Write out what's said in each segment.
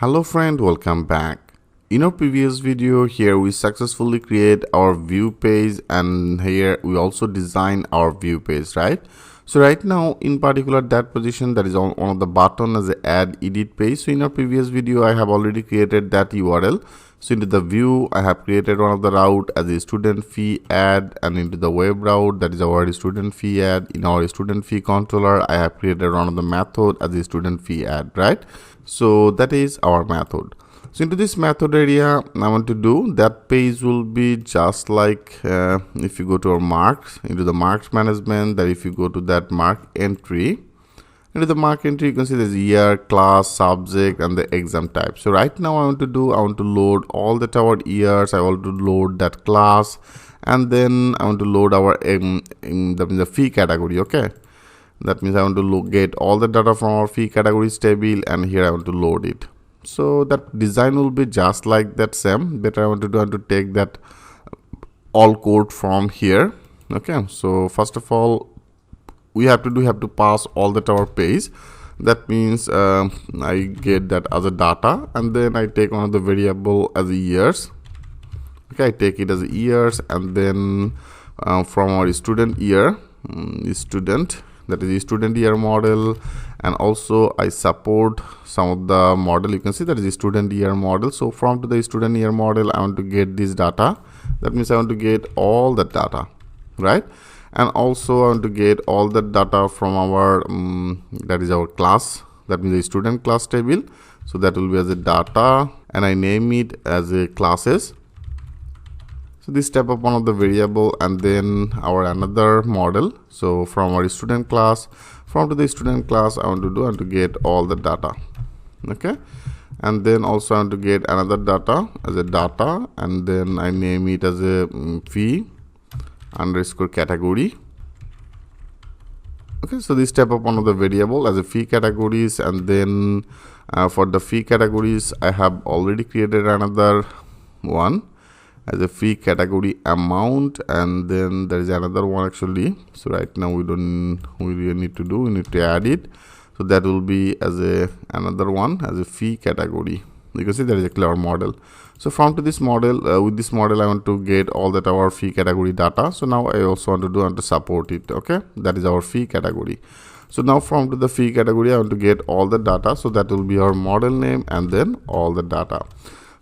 Hello friend, welcome back. In our previous video here we successfully create our view page, and here we also design our view page, right? So right now in particular that position that is on one of the button as a add edit page. So in our previous video I have already created that URL. So into the view I have created one of the route as a student fee add, and into the web route that is our student fee add. In our student fee controller I have created one of the method as a student fee add, right? So that is our method. So into this method area I want to do that page will be just like if you go to our marks, into the marks management, that if you go to that mark entry, into the mark entry you can see there's year, class, subject and the exam type. So right now I want to load all the our years, I want to load that class, and then I want to load our that means the fee category. Okay, that means I want to get all the data from our fee categories table, and here I want to load it. So that design will be just like that same, but I want to take that all code from here. Okay, so first of all we have to pass all that our page. That means I get that as a data, and then I take one of the variable as a years. Okay, I take it as a years, and then from our student year, student, that is the student year model, and also I support some of the model. You can see that is the student year model. So from to the student year model I want to get this data. That means I want to get all the data, right? And also I want to get all the data from our that is our class, that means the student class table. So that will be as a data, and I name it as a classes. So this step up one of the variable, and then our another model. So from our student class, from to the student class I want to get all the data. Okay, and then also I want to get another data as a data, and then I name it as a fee underscore category. Okay, so this step up one of the variable as a fee categories, and then for the fee categories I have already created another one as a fee category amount, and then there is another one actually. So right now we really need to add it. So that will be as a another one as a fee category. You can see there is a clear model. So from to this model, with this model I want to get all that our fee category data. So now I also want to support it. Okay, that is our fee category. So now from to the fee category I want to get all the data. So that will be our model name and then all the data.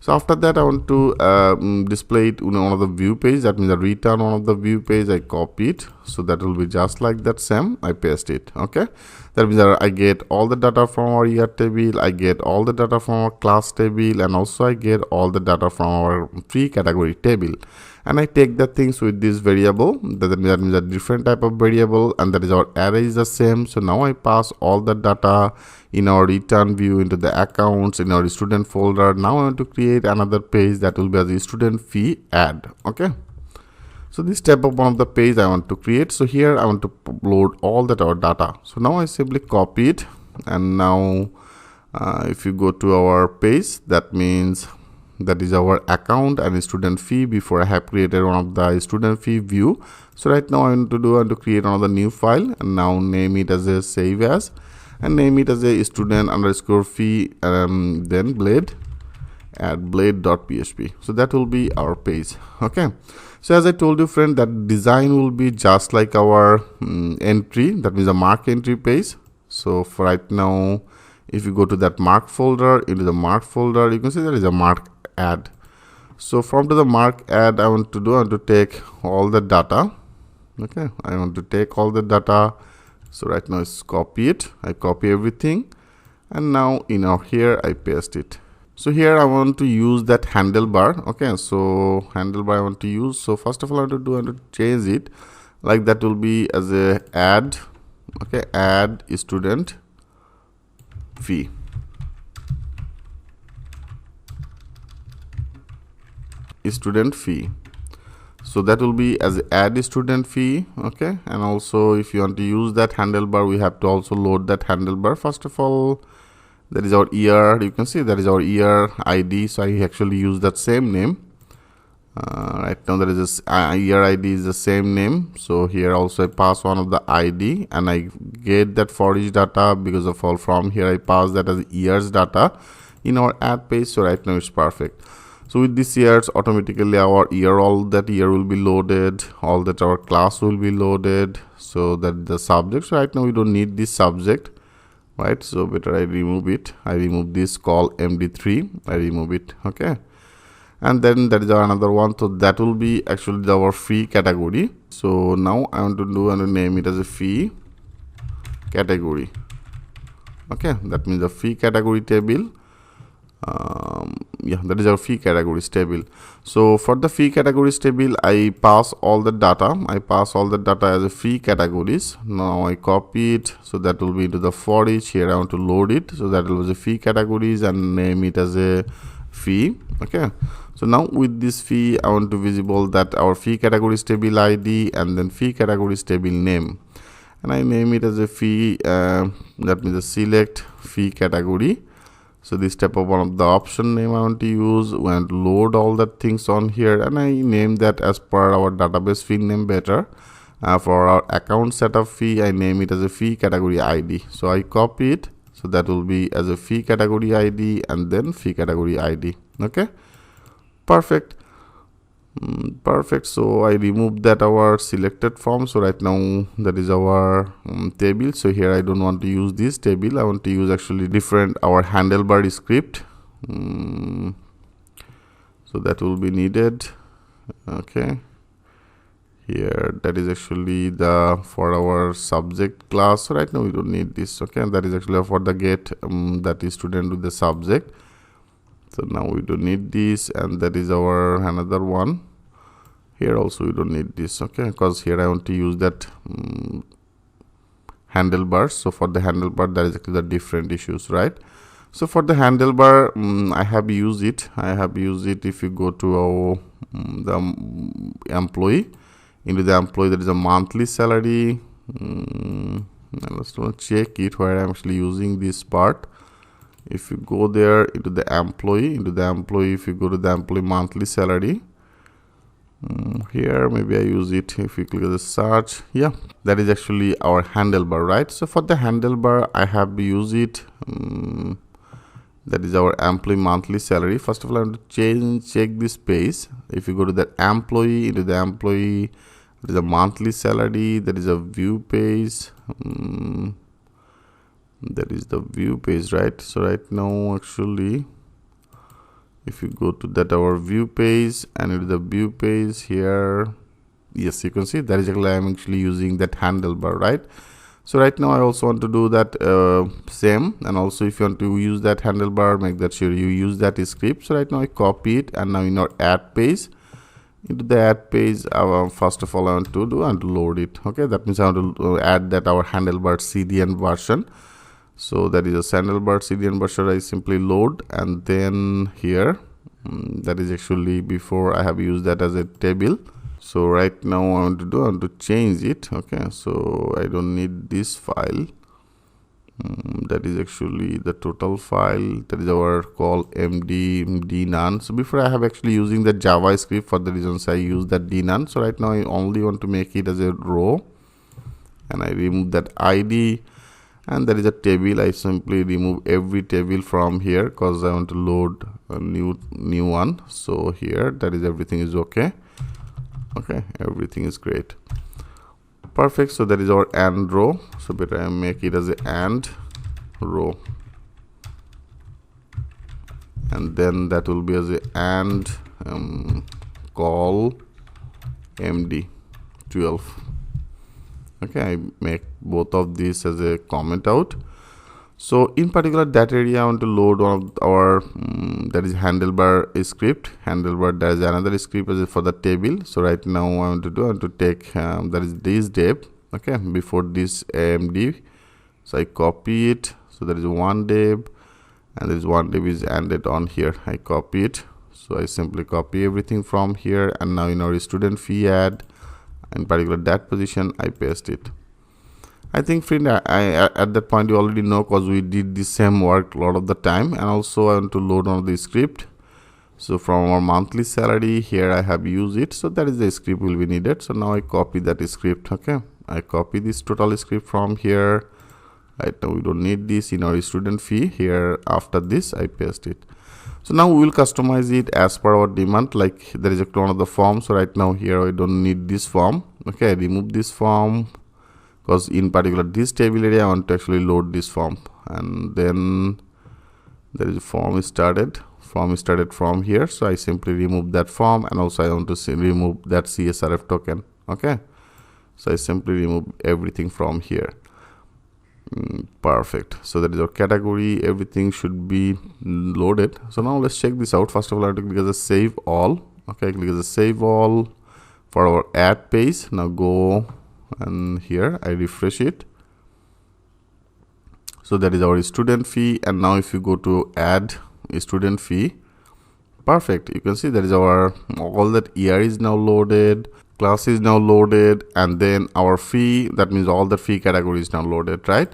So after that I want to display it in one of the view page. That means I return one of the view page, I copy it. So that will be just like that same, I paste it. Okay, that means I get all the data from our year table, I get all the data from our class table, and also I get all the data from our fee category table. And I take the things with this variable, that means a different type of variable, and that is our array is the same. So now I pass all the data in our return view into the accounts in our student folder. Now I want to create another page that will be as a student fee add. Okay, so this step of one of the page I want to create. So here I want to load all that our data. So now I simply copy it, and now if you go to our page, that means that is our account and student fee. Before I have created one of the student fee view. So right now I want to create another new file, and now name it as a save as, and name it as a student underscore fee, then blade, add blade.php. So that will be our page. Okay, so as I told you friend, that design will be just like our entry, that means a mark entry page. So for right now if you go to that mark folder, into the mark folder you can see there is a mark add. So from to the mark add I want to take all the data. Okay, I want to take all the data. So right now it's copy it, I copy everything, and now in our here I paste it. So here I want to use that handlebar. Okay, so handlebar I want to use. So first of all I want to change it like that will be as a add. Okay, add student fee. Student fee. So that will be as add student fee. Okay, and also if you want to use that handlebar we have to also load that handlebar. First of all that is our year, you can see that is our year ID. So I actually use that same name. Right now there is a year ID is the same name. So here also I pass one of the ID, and I get that for each data. Because of all from here I pass that as years data. in our add page. So right now it's perfect. So with this years, automatically our year, all that year will be loaded, all that our class will be loaded. So that the subject, so right now we don't need this subject, right? So better I remove it. I remove this call md3, I remove it. Okay, and then there is another one, so that will be actually our fee category. So now I want to do and name it as a fee category. Okay, that means the fee category table. Yeah, that is our fee categories table. So for the fee categories table, I pass all the data. I pass all the data as a fee categories. Now I copy it, so that will be into the for each. Here I want to load it, so that will be the fee categories and name it as a fee. Okay, so now with this fee, I want to visible that our fee categories table ID and then fee categories table name, and I name it as a fee. That means the select fee category. So this type of one of the option name I want to use. We want to load all the things on here, and I name that as per our database fee name better. For our account setup fee, I name it as a fee category ID. So I copy it, so that will be as a fee category ID and then fee category ID. Okay, perfect. Perfect. So I remove that our selected form. So right now that is our table. So here I don't want to use this table. I want to use actually different our handlebar script. So that will be needed. Okay, here that is actually the for our subject class. So right now we don't need this. Okay, and that is actually for the get that is student with the subject. So now we don't need this, and that is our another one. Here also we don't need this. Okay, because here I want to use that handlebars. So for the handlebar, that is actually the different issues, right? So for the handlebar, I have used it. If you go to our the employee, into the employee, there is a monthly salary. Let's check it where I'm actually using this part. If you go there into the employee, if you go to the employee monthly salary, here maybe I use it. If you click the search, yeah, that is actually our handlebar, right? So for the handlebar, I have used it. That is our employee monthly salary. First of all, I want to check this page. If you go to the employee, into the employee, there is a monthly salary. There is a view page. That is the view page, right? So right now actually, if you go to that our view page, and in the view page here, yes, you can see that is actually I'm actually using that handlebar, right? So right now I also want to do that same, and also if you want to use that handlebar, make that sure you use that script. So right now I copy it, and now in our add page, into the add page, first of all I want to do and load it. Okay, that means I want to add that our handlebar CDN version. So that is a handlebar CDN version. I simply load, and then here that is actually before I have used that as a table. So right now I want to change it. Okay, so I don't need this file. That is actually the total file. That is our call md none. So before I have actually using the JavaScript, for the reasons I use that d none. So right now I only want to make it as a row, and I remove that ID. And there is a table. I simply remove every table from here because I want to load a new one. So here that is everything is okay. Okay, everything is great, perfect. So that is our and row. So better I make it as a and row, and then that will be as a and call md12. Okay, I make both of these as a comment out. So in particular that area I want to load one of our that is handlebar script. Handlebar, there is another script as for the table. So right now I want to take that is this div. Okay, before this AMD. So I copy it. So there is one div, and there is one div is ended on here. I copy it. So I simply copy everything from here, and now in our student fee add, in particular that position, I paste it. I think friend, I at that point you already know because we did the same work a lot of the time. And also I want to load on the script. So from our monthly salary here I have used it. So that is the script will be needed. So now I copy that script. Okay, I copy this total script from here. Right now we don't need this in our student fee. Here after this I paste it. So now we will customize it as per our demand. Like there is a clone of the form, so right now here I don't need this form. Okay, remove this form, because in particular this table area I want to actually load this form. And then there is a form started from here, so I simply remove that form, and also I want to remove that CSRF token. Okay, so I simply remove everything from here. Perfect. So that is our category. Everything should be loaded. So now let's check this out. First of all, I have to click as a save all. Okay, click as a save all for our ad page. Now go and here I refresh it. So that is our student fee. And now if you go to add a student fee, perfect. You can see that is our all that year is now loaded. Class is now loaded, and then our fee, that means all the fee category is now loaded, right?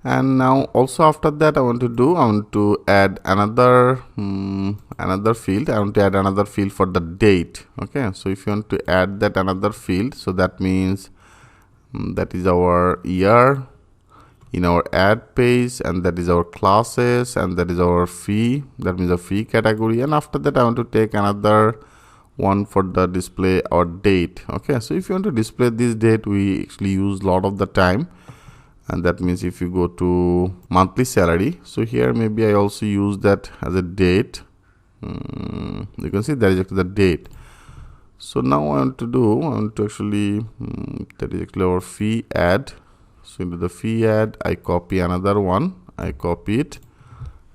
And now also after that I want to add another field. I want to add another field for the date. Okay, so if you want to add that another field, so that means that is our year in our ad page, and that is our classes, and that is our fee, that means the fee category. And after that I want to take another one for the display or date. Okay, so if you want to display this date, we actually use a lot of the time, and that means if you go to monthly salary, so here maybe I also use that as a date. You can see that is actually the date. So now I want to actually that is actually our fee ad. So into the fee ad I copy another one, I copy it,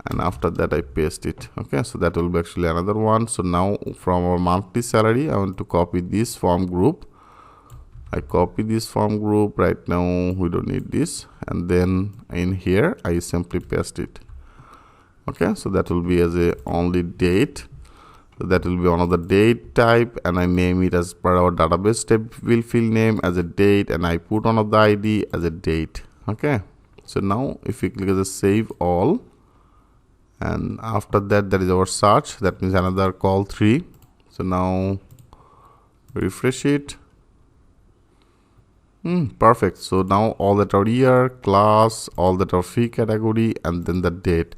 and after that I paste it. Okay, so that will be actually another one. So now from our monthly salary I want to copy this form group. I copy this form group. Right now we don't need this, and then in here I simply paste it. Okay, so that will be as a only date. So that will be one of the date type, and I name it as per our database table field name as a date, and I put one of the ID as a date. Okay, so now if we click as a save all, and after that there is our search, that means another call 3. So now refresh it. Perfect. So now all that are year, class, all that are fee category, and then the date.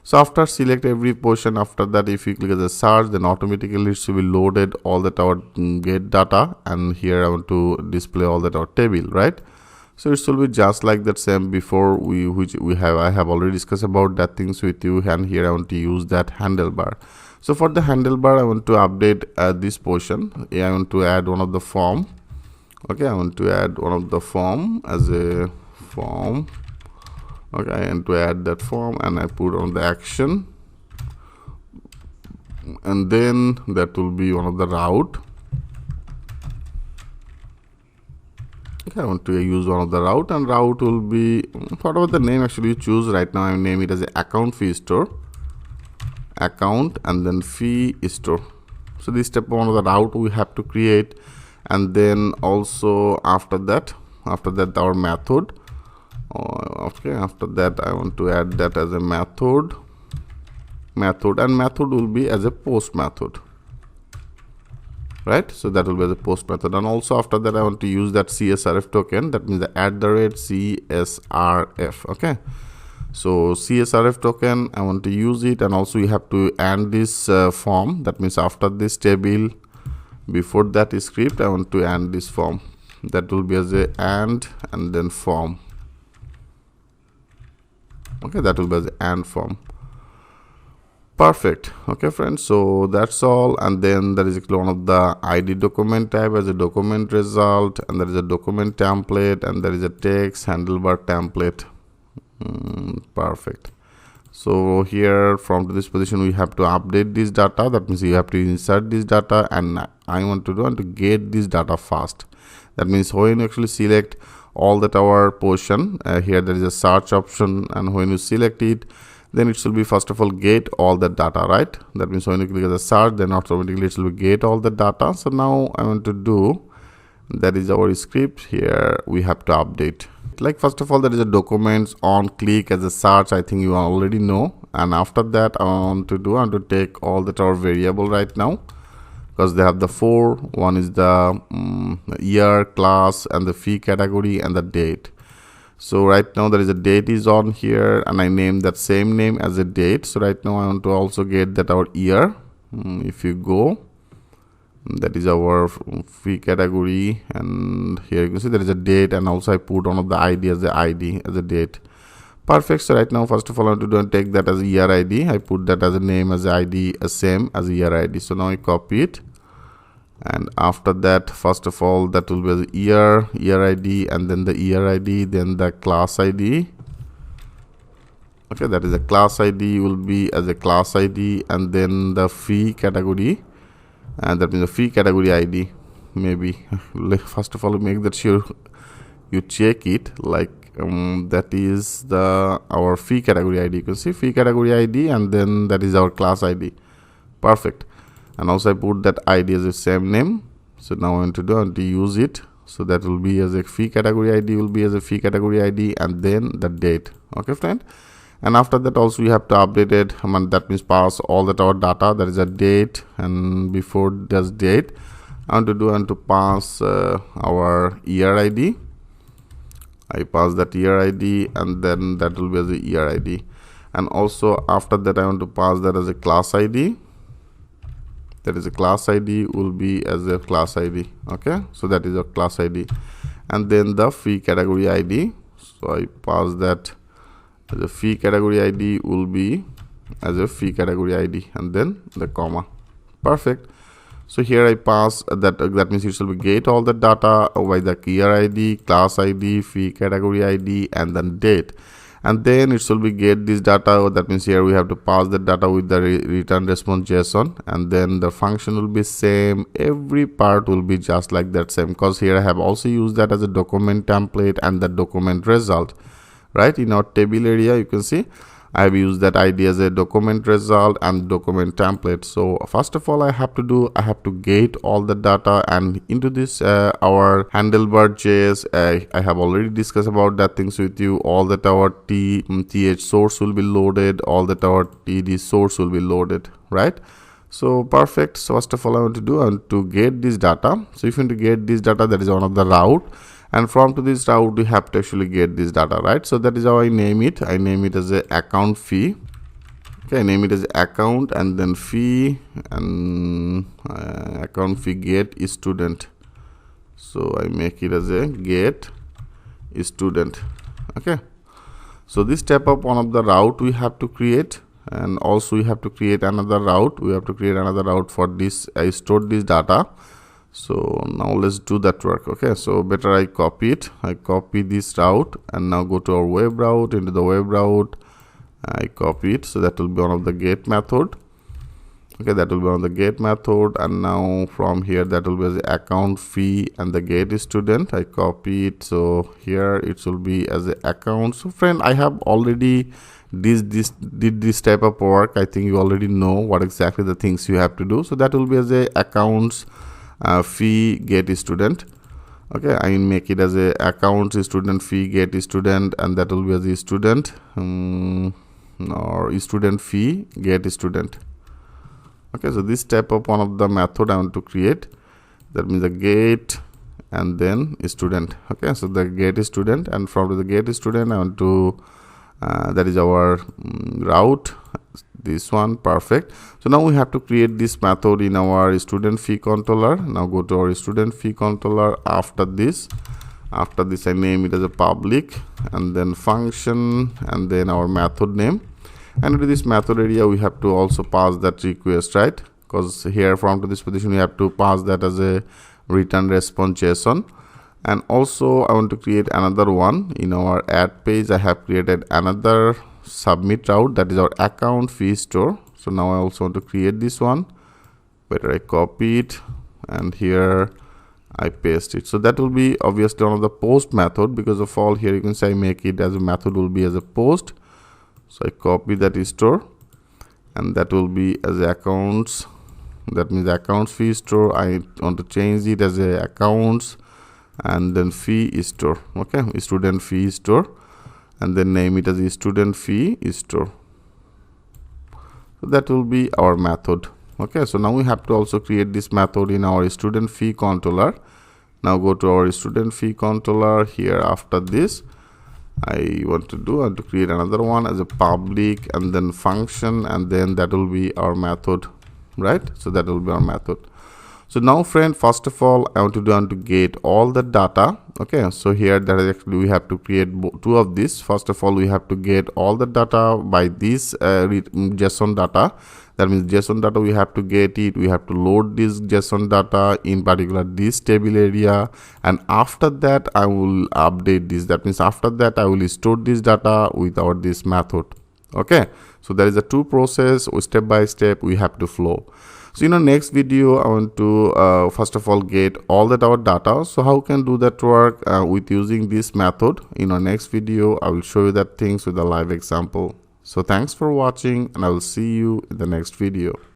So after select every portion, after that if you click as a search, then automatically it should be loaded all that our get data, and here I want to display all that our table, right? So it will be just like that same before I have already discussed about that things with you, and here I want to use that handlebar. So for the handlebar I want to update this portion. I want to add one of the form. Okay, I want to add one of the form as a form. Okay, and to add that form, and I put on the action, and then that will be one of the route. Okay, I want to use one of the route, and route will be whatever the name actually you choose. Right now I name it as a account fee store, account, and then fee store. So this step one of the route we have to create, and then also after that our method. Okay, after that I want to add that as a method, and method will be as a post method, right? So that will be as a post method. And also after that I want to use that CSRF token, that means the @CSRF. Okay, so CSRF token I want to use it, and also you have to end this form, that means after this table, before that script I want to end this form, that will be as a and then form. Okay, that will be as a and form. Perfect. Okay friends, so that's all. And then there is one of the ID document type as a document result, and there is a document template, and there is a text handlebar template. Perfect. So here from this position we have to update this data, that means you have to insert this data, and I want to get this data fast. That means when you actually select all that our portion, here there is a search option, and when you select it, then it should be first of all get all the data, right? That means when you click the search, then automatically it will get all the data. So now I want to do, that is our script. Here we have to update, like first of all there is a documents on click as a search, I think you already know. And after that I want to take all that our variable right now, because they have the 4. One is the year, class, and the fee category, and the date. So right now there is a date is on here, and I named that same name as a date. So right now I want to also get that our year. If you go, that is our fee category, and here you can see there is a date, and also I put one of the ID as the ID as a date. Perfect. So right now, first of all, I want to do and take that as a year ID. I put that as a name as a ID, same as a year ID. So now I copy it, and after that, first of all, that will be the year ID, and then the year ID, then the class ID. Okay, that is a class ID will be as a class ID, and then the fee category, and that means the fee category ID. Maybe first of all, make that sure you check it, like that is our fee category ID. You can see fee category ID, and then that is our class ID. Perfect. And also I put that ID as the same name. So now I want to use it. So that will be as a fee category ID, will be as a fee category ID, and then the date. Okay, friend. And after that also you have to update it. That means pass all that our data. That is a date, and before this date, I want to pass our year ID. I pass that year ID, and then that will be as a year ID. And also after that I want to pass that as a class ID. That is a class ID will be as a class ID. Okay, so that is a class ID. And then the fee category ID, so I pass that as a fee category ID will be as a fee category ID, and then the comma. Perfect. So here I pass that means it shall be get all the data by the year ID, class ID, fee category ID, and then date. And then it shall be get this data. That means here we have to pass the data with the return response JSON, and then the function will be same. Every part will be just like that same, because here I have also used that as a document template and the document result. Right, in our table area you can see I have used that ID as a document result and document template. So first of all I have to get all the data, and into this our handlebar JS, I have already discussed about that things with you. All that our th source will be loaded, all that our td source will be loaded, right? So perfect. So first of all I want to get this data. So if you want to get this data, that is one of the route, and from to this route we have to actually get this data, right? So that is how I name it. I name it as a account fee. Okay, I name it as account, and then fee, and account fee get student. So I make it as a get student. Okay, so this step up one of the route we have to create, and also we have to create another route. We have to create another route for this. I stored this data. So now let's do that work. Okay, so better I copy it. I copy this route, and now go to our web route. Into the web route I copy it, so that will be one of the get method. Okay, that will be on the get method, and now from here that will be the account fee and the get student. I copy it, so here it will be as a account. So friend, I have already did this type of work. I think you already know what exactly the things you have to do. So that will be as a accounts fee get student. Okay, I make it as a account student fee get student, and that will be as a student or student fee get student. Okay, so this type of one of the method I want to create. That means the get and then student. Okay, so the get student, and from the get student I want to that is our route, this one. Perfect. So now we have to create this method in our student fee controller. Now go to our student fee controller. After this I name it as a public, and then function, and then our method name. And into this method area we have to also pass that request, right? Because here from to this position we have to pass that as a return response JSON. And also I want to create another one in our add page. I have created another submit route, that is our account fee store. So now I also want to create this one. Better I copy it, and here I paste it. So that will be obviously one of the post method, because of all here you can say I make it as a method will be as a post. So I copy that store, and that will be as a accounts. That means accounts fee store. I want to change it as a accounts and then fee store. Okay, student fee store, and then name it as a student fee store. So that will be our method. Okay, so now we have to also create this method in our student fee controller. Now go to our student fee controller. Here after this I want to create another one as a public and then function, and then that will be our method, right? So that will be our method. So now friend, first of all, I want to get all the data. Okay, so here that is actually we have to create two of these. First of all, we have to get all the data by this JSON data. That means JSON data, we have to get it, we have to load this JSON data in particular this table area, and after that I will update this. That means after that I will store this data with our this method. Okay, so there is a two process, step by step we have to flow. So in our next video, I want to first of all get all that our data. So how can do that work with using this method? In our next video, I will show you that things with a live example. So thanks for watching, and I will see you in the next video.